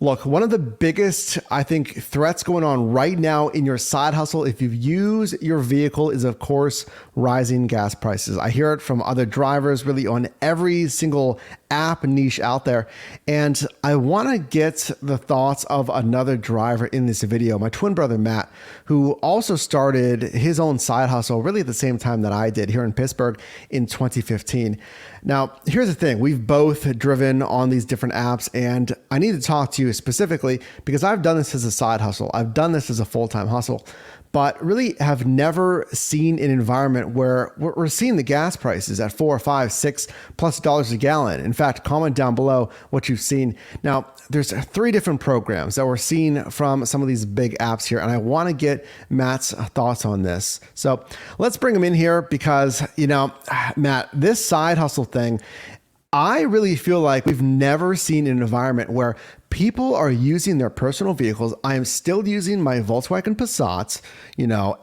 Look, one of the biggest, I think, threats going on right now in your side hustle, if you use your vehicle, is of course rising gas prices. I hear it from other drivers really on every single app niche out there. And I want to get the thoughts of another driver in this video, my twin brother, Matt, who also started his own side hustle really at the same time that I did here in Pittsburgh in 2015. Now, here's the thing. We've both driven on these different apps, and I need to talk to you specifically because I've done this as a side hustle. I've done this as a full-time hustle, but really have never seen an environment where we're seeing the gas prices at $4, $5, $6+ a gallon. In fact, comment down below what you've seen. Now, there's three different programs that we're seeing from some of these big apps here, and I want to get Matt's thoughts on this. So let's bring him in here because, Matt, this side hustle thing, I really feel like we've never seen an environment where people are using their personal vehicles. I am still using my Volkswagen Passats,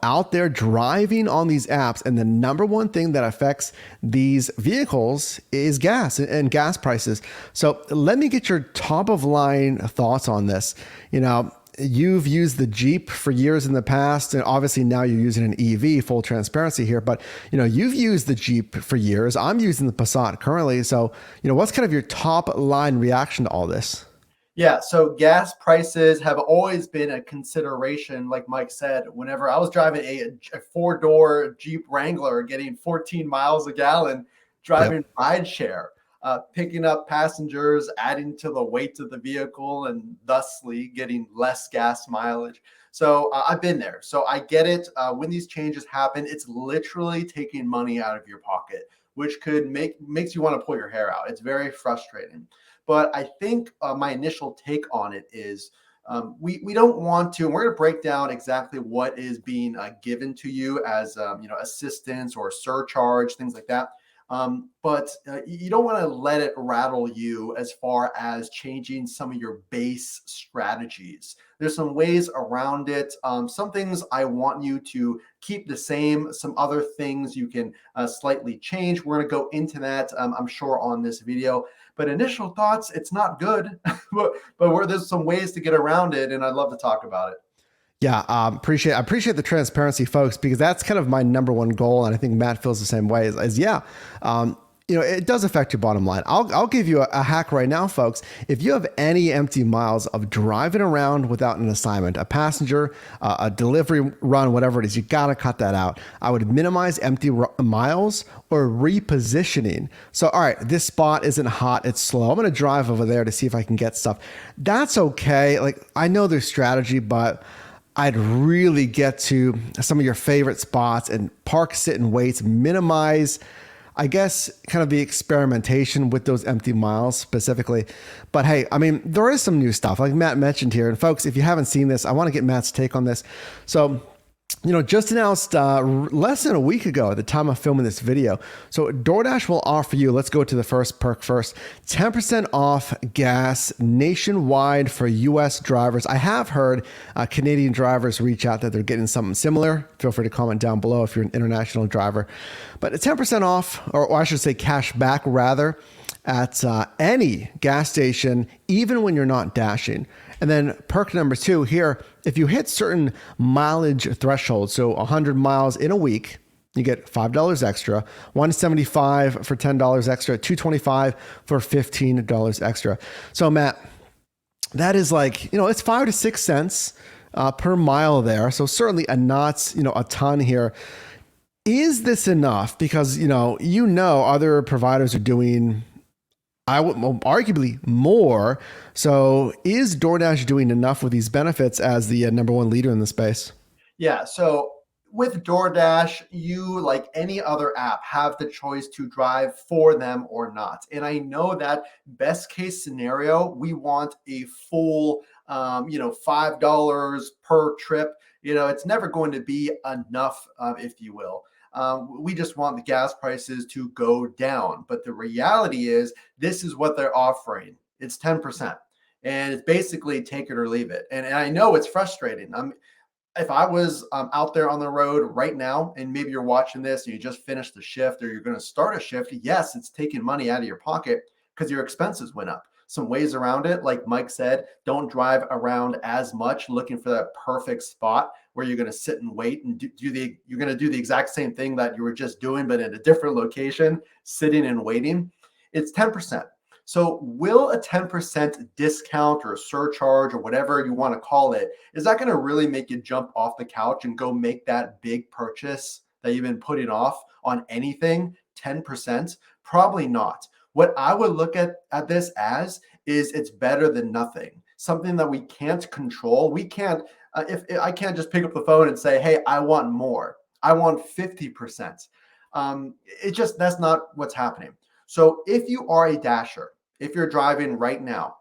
out there driving on these apps. And the number one thing that affects these vehicles is gas and gas prices. So let me get your top of line thoughts on this. You've used the Jeep for years in the past, and obviously now you're using an EV, full transparency here, but you've used the Jeep for years. I'm using the Passat currently. So, what's kind of your top line reaction to all this? Yeah, so gas prices have always been a consideration, like Mike said. Whenever I was driving a four-door Jeep Wrangler, getting 14 miles a gallon, driving Yep. rideshare, picking up passengers, adding to the weight of the vehicle, and thusly getting less gas mileage. So I've been there. So I get it. When these changes happen, it's literally taking money out of your pocket, which could makes you want to pull your hair out. It's very frustrating. But I think my initial take on it is we don't want to, and we're going to break down exactly what is being given to you as assistance or surcharge, things like that. But you don't want to let it rattle you as far as changing some of your base strategies. There's some ways around it. Some things I want you to keep the same. Some other things you can slightly change. We're going to go into that, I'm sure, on this video. But initial thoughts, it's not good, but there's some ways to get around it, and I'd love to talk about it. Yeah, I appreciate the transparency, folks, because that's kind of my number one goal, and I think Matt feels the same way. It does affect your bottom line. I'll give you a hack right now, folks. If you have any empty miles of driving around without an assignment, a passenger, a delivery run, whatever it is, you gotta cut that out. I would minimize empty miles or repositioning. So, all right, this spot isn't hot, it's slow. I'm gonna drive over there to see if I can get stuff. That's okay. Like, I know there's strategy, but I'd really get to some of your favorite spots and park, sit, and wait, minimize, I guess, kind of the experimentation with those empty miles specifically. But hey, I mean, there is some new stuff like Matt mentioned here. And folks, if you haven't seen this, I want to get Matt's take on this. So, just announced less than a week ago at the time of filming this video. So DoorDash will offer you, let's go to the first perk first, 10% off gas nationwide for US drivers. I have heard Canadian drivers reach out that they're getting something similar. Feel free to comment down below if you're an international driver. But 10% off, or I should say cash back rather, at any gas station, even when you're not dashing. And then perk number 2 here, if you hit certain mileage thresholds, so 100 miles in a week, you get $5 extra, $175 for $10 extra, $225 for $15 extra. So Matt, that is like, it's 5 to 6 cents per mile there. So certainly a ton here. Is this enough? Because, other providers are doing, I would arguably more. So is DoorDash doing enough with these benefits as the number one leader in the space? Yeah. So with DoorDash, you, like any other app, have the choice to drive for them or not. And I know that best case scenario, we want a full, $5 per trip. It's never going to be enough, if you will. We just want the gas prices to go down. But the reality is, this is what they're offering. It's 10%. And it's basically take it or leave it. And I know it's frustrating. If I was out there on the road right now, and maybe you're watching this and you just finished the shift or you're going to start a shift, yes, it's taking money out of your pocket because your expenses went up. some ways around it. Like Mike said, don't drive around as much looking for that perfect spot where you're going to sit and wait and you're going to do the exact same thing that you were just doing, but in a different location, sitting and waiting. It's 10%. So will a 10% discount or surcharge or whatever you want to call it, is that going to really make you jump off the couch and go make that big purchase that you've been putting off on anything? 10%? Probably not. What I would look at this as is it's better than nothing. Something that we can't control. We can't, if I can't just pick up the phone and say, hey, I want more. I want 50%. That's not what's happening. So if you are a dasher, if you're driving right now,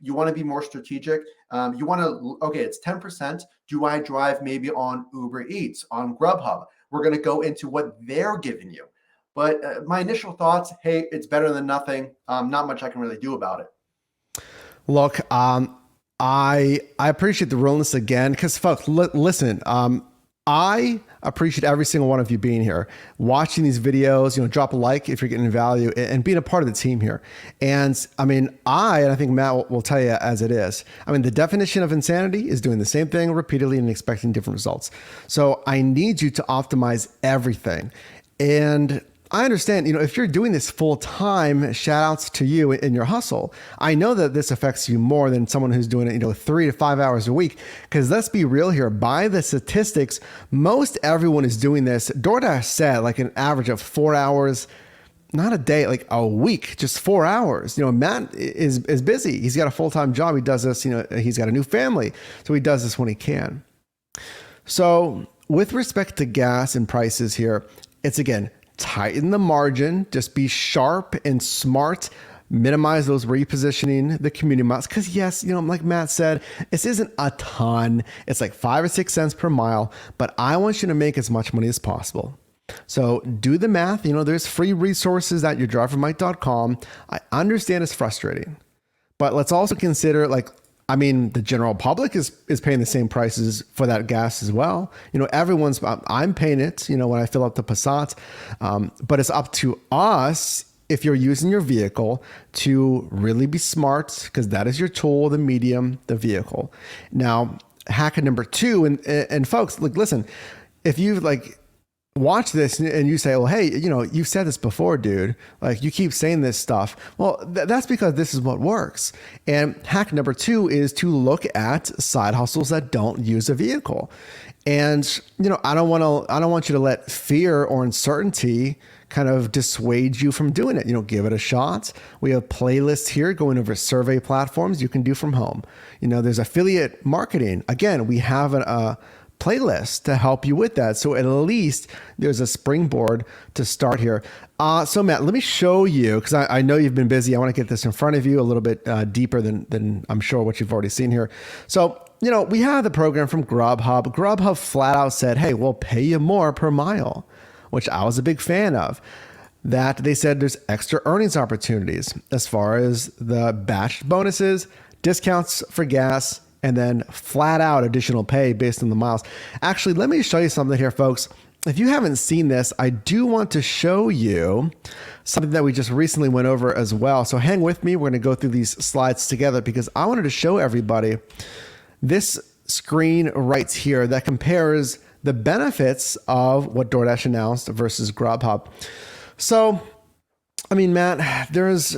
you want to be more strategic. You want to, okay, it's 10%. Do I drive maybe on Uber Eats, on Grubhub? We're going to go into what they're giving you. But my initial thoughts, hey, it's better than nothing. Not much I can really do about it. Look, I appreciate the realness again, because folks, listen, I appreciate every single one of you being here, watching these videos, drop a like if you're getting value, and being a part of the team here. And I mean, and I think Matt will tell you as it is. I mean, the definition of insanity is doing the same thing repeatedly and expecting different results. So I need you to optimize everything. And I understand, if you're doing this full time, shout outs to you in your hustle. I know that this affects you more than someone who's doing it, 3 to 5 hours a week. Because let's be real here, by the statistics, most everyone is doing this. DoorDash said like an average of 4 hours, not a day, like a week, just 4 hours. Matt is busy. He's got a full-time job. He does this, he's got a new family. So he does this when he can. So with respect to gas and prices here, it's again, tighten the margin, just be sharp and smart, minimize those repositioning the community miles. Because yes, like Matt said, this isn't a ton. It's like 5 or 6 cents per mile, but I want you to make as much money as possible. So do the math. There's free resources at yourdrivermike.com. I understand it's frustrating, but let's also consider the general public is paying the same prices for that gas as well. I'm paying it, when I fill up the Passat. But it's up to us, if you're using your vehicle, to really be smart, because that is your tool, the medium, the vehicle. Now, hack number 2, and folks, listen, if you've watch this and you say, well, hey, you've said this before, dude. You keep saying this stuff. Well, that's because this is what works. And hack number 2 is to look at side hustles that don't use a vehicle. And, I don't want you to let fear or uncertainty kind of dissuade you from doing it. Give it a shot. We have playlists here going over survey platforms you can do from home. There's affiliate marketing. Again, we have a playlist to help you with that. So at least there's a springboard to start here. So Matt, let me show you, because I know you've been busy. I want to get this in front of you a little bit deeper than I'm sure what you've already seen here. So, we have the program from Grubhub. Grubhub flat out said, hey, we'll pay you more per mile, which I was a big fan of. That they said there's extra earnings opportunities as far as the batched bonuses, discounts for gas, and then flat out additional pay based on the miles. Actually, let me show you something here, folks. If you haven't seen this, I do want to show you something that we just recently went over as well. So hang with me. We're going to go through these slides together, because I wanted to show everybody this screen right here that compares the benefits of what DoorDash announced versus Grubhub. So, Matt, there's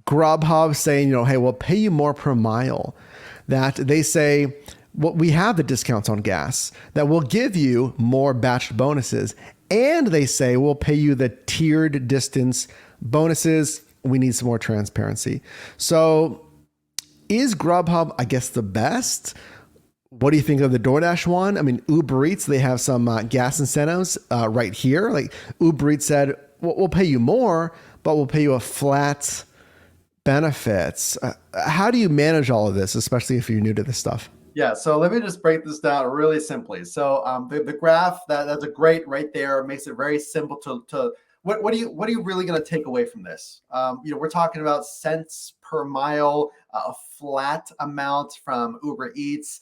Grubhub saying, hey, we'll pay you more per mile. That they say, well, we have the discounts on gas, that will give you more batched bonuses. And they say, we'll pay you the tiered distance bonuses. We need some more transparency. So is Grubhub, I guess, the best? What do you think of the DoorDash one? Uber Eats, they have some gas incentives right here. Uber Eats said, we'll pay you more, but we'll pay you a flat benefits. How do you manage all of this, especially if you're new to this stuff? Yeah, so let me just break this down really simply. So the graph that's a great right there, makes it very simple to what are you really going to take away from this? We're talking about cents per mile, a flat amount from Uber Eats,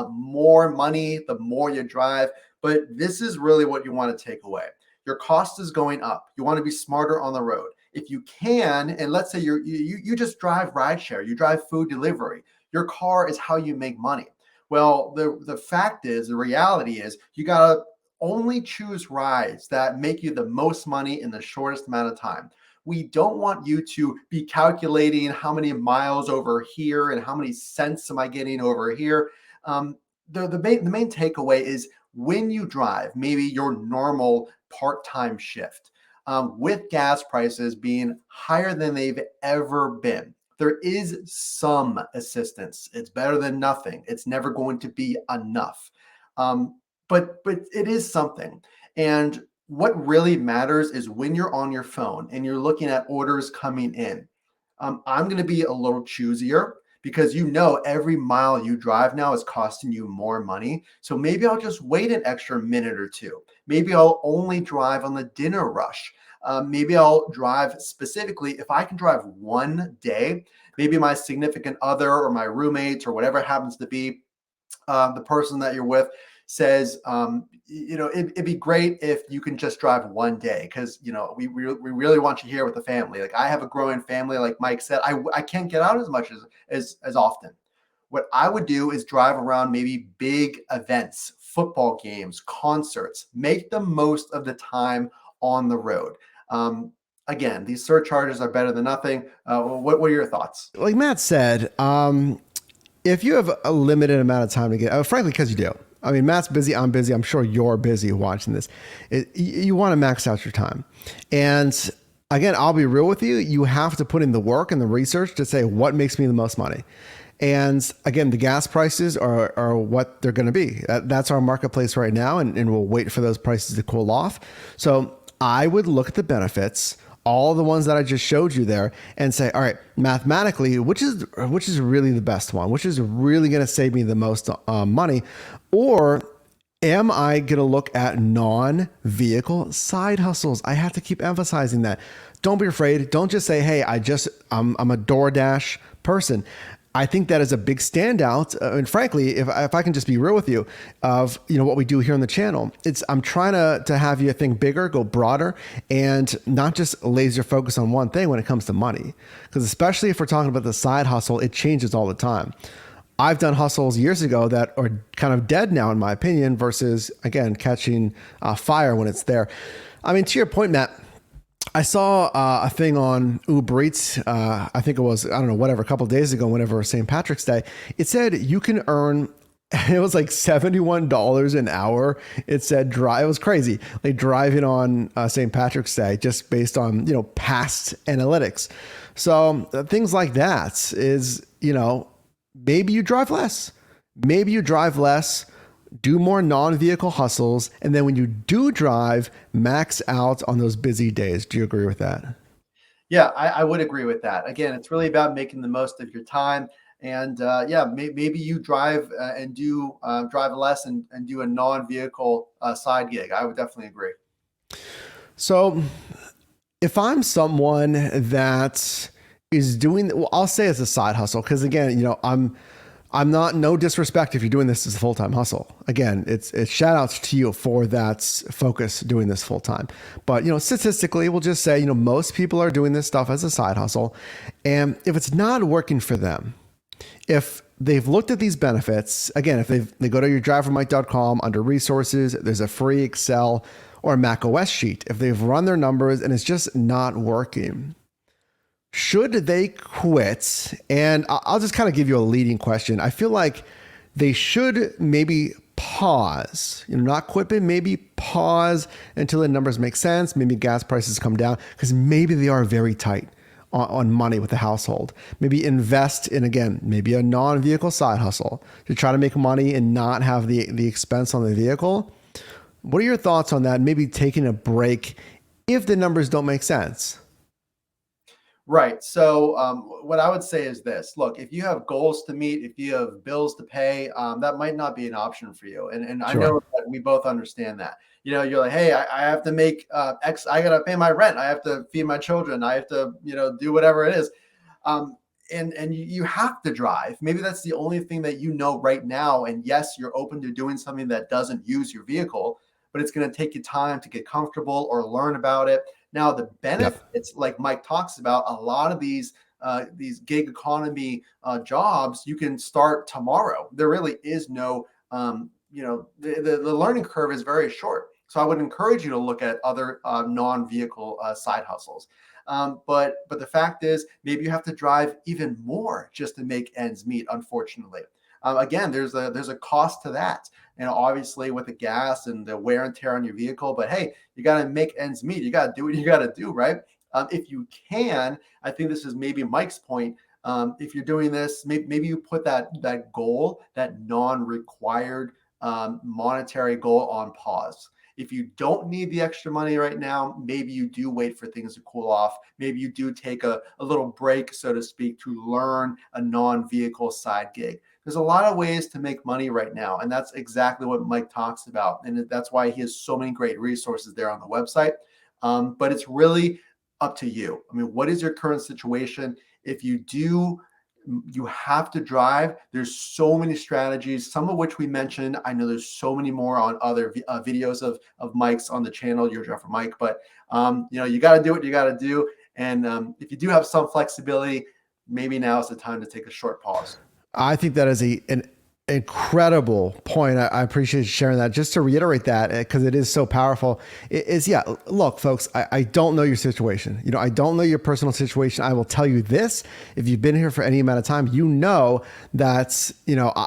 more money the more you drive. But this is really what you want to take away. Your cost is going up. You want to be smarter on the road. If you can, and let's say you just drive rideshare, you drive food delivery, your car is how you make money. Well, the fact is, the reality is, you gotta only choose rides that make you the most money in the shortest amount of time. We don't want you to be calculating how many miles over here and how many cents am I getting over here. Um, the main takeaway is, when you drive, maybe your normal part-time shift, with gas prices being higher than they've ever been, there is some assistance. It's better than nothing. It's never going to be enough. But it is something. And what really matters is, when you're on your phone and you're looking at orders coming in, I'm going to be a little choosier, because every mile you drive now is costing you more money. So maybe I'll just wait an extra minute or two. Maybe I'll only drive on the dinner rush. Maybe I'll drive specifically, if I can drive one day, maybe my significant other or my roommate or whatever it happens to be, the person that you're with says, it'd be great if you can just drive one day, because we really want you here with the family. Like, I have a growing family, like Mike said. I can't get out as much as often. What I would do is drive around maybe big events, football games, concerts, make the most of the time on the road. Again, these surcharges are better than nothing. What are your thoughts? Like Matt said, if you have a limited amount of time to get, frankly, because you do. I mean, Matt's busy, I'm busy. I'm sure you're busy watching this. You want to max out your time. And again, I'll be real with you. You have to put in the work and the research to say what makes me the most money. And again, the gas prices are what they're going to be. That's our marketplace right now. And we'll wait for those prices to cool off. So I would look at the benefits, all the ones that I just showed you there, and say, all right, mathematically, which is really the best one, which is really going to save me the most money, or am I going to look at non-vehicle side hustles? I have to keep emphasizing that. Don't be afraid. Don't just say, hey, I'm a DoorDash person. I think that is a big standout. And frankly, if I can just be real with you, of what we do here on the channel, I'm trying to have you think bigger, go broader, and not just laser focus on one thing when it comes to money. Because especially if we're talking about the side hustle, it changes all the time. I've done hustles years ago that are kind of dead now, in my opinion, versus, again, catching fire when it's there. I mean, to your point, Matt, I saw a thing on Uber Eats, I think it was, I don't know, whatever, a couple of days ago, whenever St. Patrick's Day. It said you can earn, it was like $71 an hour. It said drive, it was crazy. Like driving on St. Patrick's Day, just based on, past analytics. So things like that is, maybe you drive less. Maybe you drive less. Do more non-vehicle hustles, and then when you do drive, max out on those busy days. Do you agree with that? Yeah, I would agree with that. Again, it's really about making the most of your time. And maybe you drive and do drive less and do a non-vehicle side gig. I would definitely agree. So if I'm someone that is doing, well, I'll say it's a side hustle, because again, I'm not, no disrespect if you're doing this as a full-time hustle. Again, it's shout outs to you for that focus doing this full time. But, statistically, we'll just say, most people are doing this stuff as a side hustle. And if it's not working for them, if they've looked at these benefits, again, if they go to your drivermike.com under resources, there's a free Excel or Mac OS sheet. If they've run their numbers and it's just not working, should they quit? And I'll just kind of give you a leading question. I feel like they should maybe pause, not quit, but maybe pause until the numbers make sense. Maybe gas prices come down, because maybe they are very tight on money with the household. Maybe invest in, again, maybe a non-vehicle side hustle to try to make money and not have the expense on the vehicle. What are your thoughts on that? Maybe taking a break if the numbers don't make sense. Right. So what I would say is this: look, if you have goals to meet, if you have bills to pay, that might not be an option for you. And I know that we both understand that. You're like, hey, I have to make X. I got to pay my rent. I have to feed my children. I have to, do whatever it is. And you have to drive. Maybe that's the only thing that right now. And yes, you're open to doing something that doesn't use your vehicle, but it's going to take you time to get comfortable or learn about it. Now, the Yep. benefits, like Mike talks about, a lot of these gig economy jobs, you can start tomorrow. There really is no, the learning curve is very short. So I would encourage you to look at other non-vehicle side hustles. But the fact is, maybe you have to drive even more just to make ends meet. Unfortunately, again, there's a cost to that, and obviously with the gas and the wear and tear on your vehicle. But hey, you got to make ends meet. You got to do what you got to do, right? If you can, I think this is maybe Mike's point. If you're doing this, maybe you put that goal, that non-required monetary goal, on pause. If you don't need the extra money right now, maybe you do wait for things to cool off. Maybe you do take a little break, so to speak, to learn a non-vehicle side gig. There's a lot of ways to make money right now, and that's exactly what Mike talks about. And that's why he has so many great resources there on the website. But it's really up to you. I mean, what is your current situation? If you have to drive. There's so many strategies, some of which we mentioned. I know there's so many more on other videos of Mike's on the channel, Your Drive for Mike. But you got to do what you got to do. And if you do have some flexibility, maybe now is the time to take a short pause. I think that is an incredible point. I appreciate you sharing that. Just to reiterate that, because it is so powerful, look, folks, I don't know your situation. I don't know your personal situation. I will tell you this: if you've been here for any amount of time, you know that,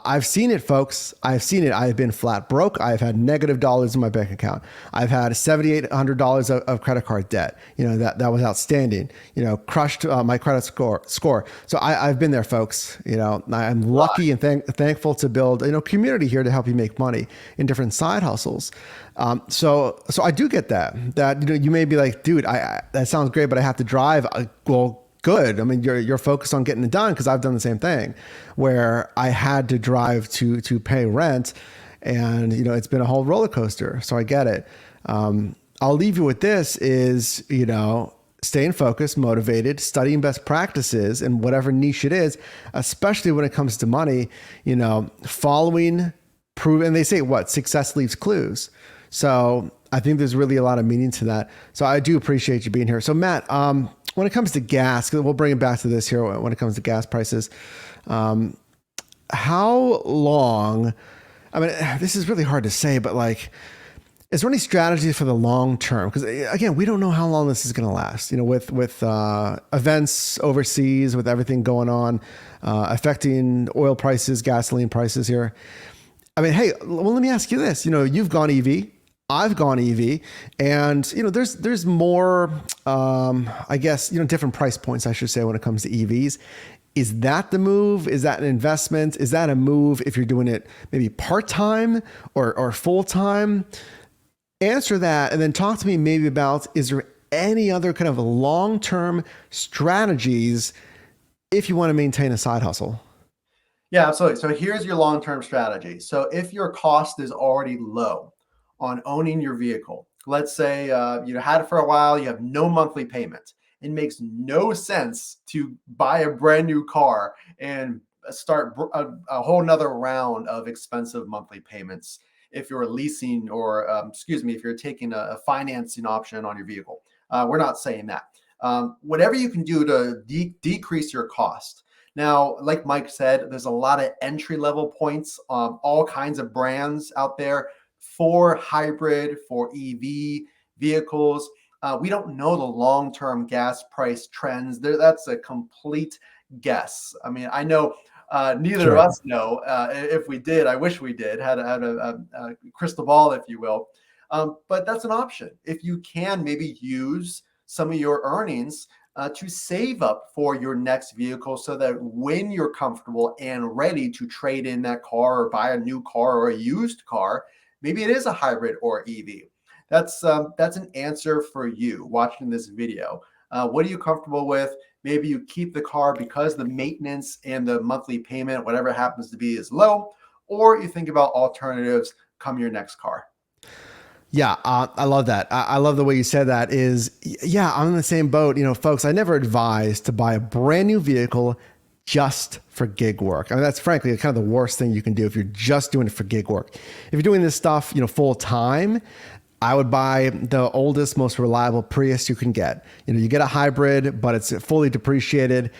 I've seen it, folks. I've seen it. I've been flat broke. I've had negative dollars in my bank account. I've had $7,800 of credit card debt. That was outstanding. Crushed my credit score. So I've been there, folks. I'm lucky and thankful to build community here to help you make money in different side hustles. So I do get that you may be like, dude, that sounds great, but I have to drive. Well, good. I mean, you're focused on getting it done, because I've done the same thing where I had to drive to pay rent, and it's been a whole roller coaster. So I get it. I'll leave you with this: is staying focused, motivated, studying best practices in whatever niche it is, especially when it comes to money, following, and they say success leaves clues. So I think there's really a lot of meaning to that. So I do appreciate you being here. So Matt, when it comes to gas, we'll bring it back to this here. When it comes to gas prices, how long, I mean, this is really hard to say, but is there any strategy for the long term? Because again, we don't know how long this is going to last. With events overseas, with everything going on, affecting oil prices, gasoline prices here. I mean, hey, well, let me ask you this. You've gone EV, I've gone EV, and there's more, I guess, different price points, I should say, when it comes to EVs. Is that the move? Is that an investment? Is that a move if you're doing it maybe part-time or full-time? Answer that, and then talk to me maybe about, is there any other kind of long-term strategies if you want to maintain a side hustle? Yeah, absolutely. So here's your long-term strategy. So if your cost is already low on owning your vehicle, let's say you had it for a while, you have no monthly payment. It makes no sense to buy a brand new car and start a whole nother round of expensive monthly payments if you're leasing, or if you're taking a financing option on your vehicle. We're not saying that. Whatever you can do to decrease your cost. Now, like Mike said, there's a lot of entry-level points, all kinds of brands out there for hybrid, for EV vehicles. We don't know the long-term gas price trends. That's a complete guess. I mean, I know neither of us know. If we did, I wish we did, had a crystal ball, if you will. But that's an option. If you can maybe use some of your earnings to save up for your next vehicle, so that when you're comfortable and ready to trade in that car or buy a new car or a used car, maybe it is a hybrid or EV. That's an answer for you watching this video. What are you comfortable with? Maybe you keep the car because the maintenance and the monthly payment, whatever it happens to be, is low, or you think about alternatives come your next car. Yeah, I love that. I love the way you said that. I'm in the same boat. Folks, I never advise to buy a brand new vehicle just for gig work. I mean, that's frankly kind of the worst thing you can do if you're just doing it for gig work. If you're doing this stuff, full time, I would buy the oldest, most reliable Prius you can get. You know, you get a hybrid, but it's fully depreciated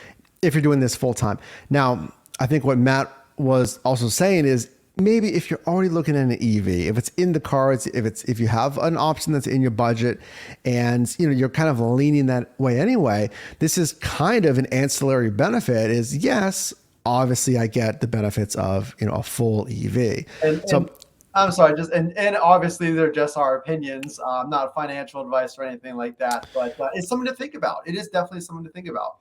if you're doing this full time. Now, I think what Matt was also saying is maybe if you're already looking at an EV, if it's in the cards, if you have an option that's in your budget, and you know you're kind of leaning that way anyway, this is kind of an ancillary benefit. Is yes, obviously I get the benefits of a full EV. And I'm sorry, and obviously they're just our opinions, not financial advice or anything like that. But it's something to think about. It is definitely something to think about.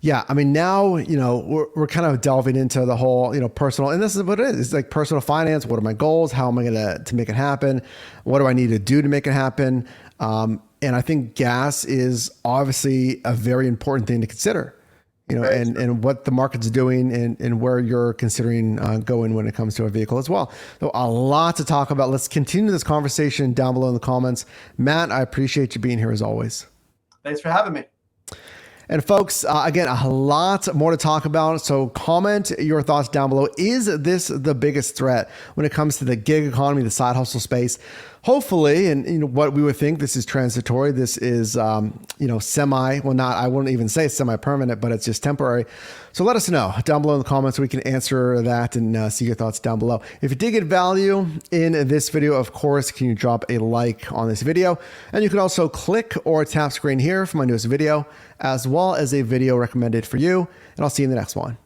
Yeah, I mean now we're kind of delving into the whole personal, and this is what it is. It's like personal finance. What are my goals? How am I going to make it happen? What do I need to do to make it happen? And I think gas is obviously a very important thing to consider. And what the market's doing and where you're considering going when it comes to a vehicle as well. So a lot to talk about. Let's continue this conversation down below in the comments. Matt, I appreciate you being here as always. Thanks for having me. And folks, again, a lot more to talk about. So comment your thoughts down below. Is this the biggest threat when it comes to the gig economy, the side hustle space? Hopefully, and what we would think, this is transitory. This is, I wouldn't even say semi-permanent, but it's just temporary. So let us know down below in the comments. We can answer that and see your thoughts down below. If you did get value in this video, of course, can you drop a like on this video? And you can also click or tap screen here for my newest video, as well as a video recommended for you. And I'll see you in the next one.